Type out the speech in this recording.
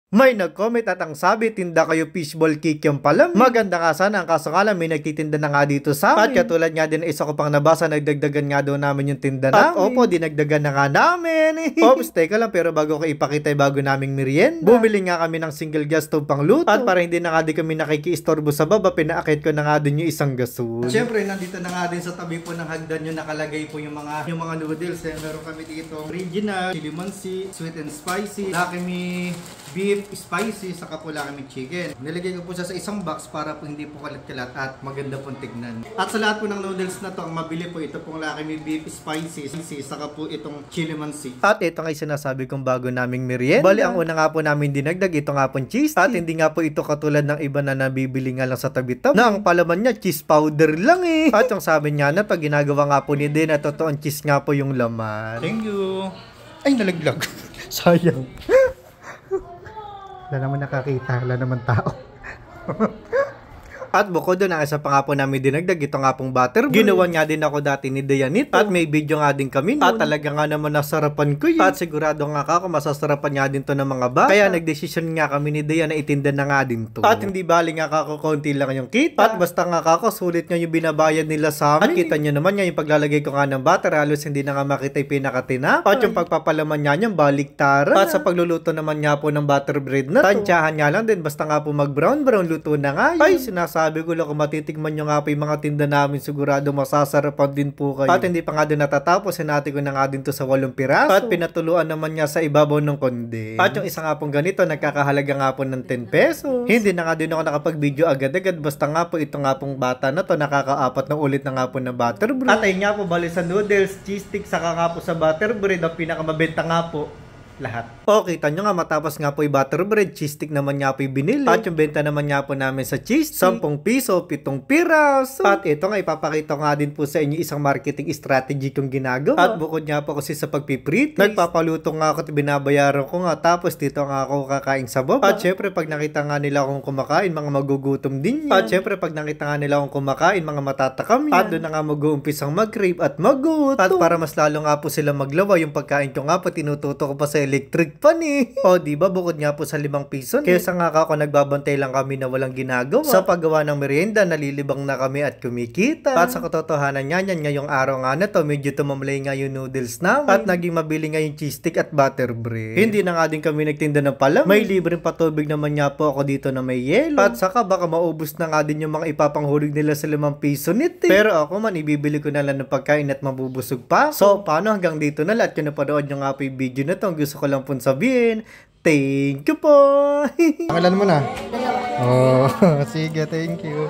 May nag-comment at ang sabi, tinda kayo fishball kikiam pala. Maganda nga sana, ang kaso nga lang may nagtitinda na nga dito sa amin. At katulad nga din isa ko pang nabasa, nagdagdagan nga daw namin yung tinda namin. At opo, dinagdagan na nga namin. Oops, teka lang, pero bago ko ipakita yung bago naming merienda, bumili nga kami ng single gas stove pang luto. At para hindi na nga din kami nakikiistorbo sa baba, pinaakit ko na nga din yung isang gasol. Siyempre, nandito na nga din sa tabi po ng hagdan yung nakalagay po yung mga noodles. Meron kami dito original, chili mansi, sweet and spicy, Lakimi beef spicy, saka po kami chicken. Nilagay ko po siya sa isang box para po hindi po kalat-kalat at maganda pong tignan. At sa lahat po ng noodles na to, ang mabili po ito pong Lakimi beef spicy, saka po itong chili mansi. At ito nga sinasabi kong bago naming merienda. Bali, ang una nga po namin dinagdag, ito nga pong cheese. At hindi nga po ito katulad ng iba na nabibili nga lang sa tabi-tabi, na ang palaman niya, cheese powder lang eh. At yung sabi niya na, pag ginagawa nga po ni din na totoong cheese nga po yung laman. Thank you. Ay, nalaglag. Sayang. Wala naman nakakita, wala naman tao. At bukod doon, ang isa pa nga po namin dinagdag, ito nga pong butter. Ginawa nga din ako dati ni Dayanito. At may video nga din kami nun. At talaga nga naman nasarapan ko yun. At sigurado nga ako, masasarapan nga din to ng mga bata. Kaya nagdesisyon nga kami ni Dayan na itinda na nga din to. At hindi bali nga kako, konti lang yung kita. At basta nga kako, sulit nga yung binabayad nila sa amin. At kita nyo naman nga yung paglalagay ko nga ng butter, halos hindi na nga makita yung pinakatinapay. At yung pagpapalaman nga niyang baliktaran. At sa pagluluto naman nga po ng butter bread na to, tansyahan nga lang din, basta nga po mag-brown luto na nga yun. Ay, sabi ko lang, kung matitikman nyo nga po yung mga tinda namin, sigurado masasarapan din po kayo. At hindi pa nga din natatapos, sinati ko na nga din to sa 8 piraso. At pinatuluan naman niya sa ibabaw ng konde. At yung isa nga pong ganito, nagkakahalaga nga po ng 10 pesos. Hindi na nga din ako nakapag-video agad-agad, basta nga po ito nga pong bata na to, nakakaapat na ulit na nga po na butter bread. At ayun nga po, bali sa noodles, cheese stick, saka nga po sa butter bread, ang pinakamabenta nga po lahat. O, kita nyo nga, matapos nga po yung butter bread, cheese stick naman nga po yung binili. At yung benta naman nga po namin sa cheese stick, 10 piso, 7 piraso. At ito nga, ipapakita nga din po sa inyo isang marketing strategy kong ginagawa. At bukod nga po kasi sa pagpiprito, nagpapaluto nga ako at binabayaran ko nga. Tapos dito nga ako kakain sa baba. At syempre, pag nakita nga nila akong kumakain, mga magugutom din yan. At syempre, pag nakita nga nila akong kumakain, mga matatakam yan. At doon na nga mag-uumpisang mag-crave at mag-gutom. At para mas lalo nga po sila maglawa, yung pagkain ko nga po, tinututo ko pa sa electric pan eh. O diba, bukod nga po sa 5 piso. Kesa nga ako nagbabantay lang kami na walang ginagawa. Sa paggawa ng merienda, nalilibang na kami at kumikita. At sa katotohanan nga yan, ngayong araw nga na to, medyo tumamlay nga yung noodles namin. At naging mabili nga yung cheese stick at butter bread. Hindi na nga din kami nagtinda ng palam. May libreng patubig naman nga po ako dito na may yelo. At saka baka maubos na nga din yung mga ipapanghulog nila sa 5 piso nito eh. Pero ako man, ibibili ko na lang ng pagkain at mabubusog pa. So, paano hanggang dito na lahat? Kung napanood nyo nga po yung video na to, gusto ko lang po sabihin, thank you po! Pangalan mo na? Oh, sige, thank you.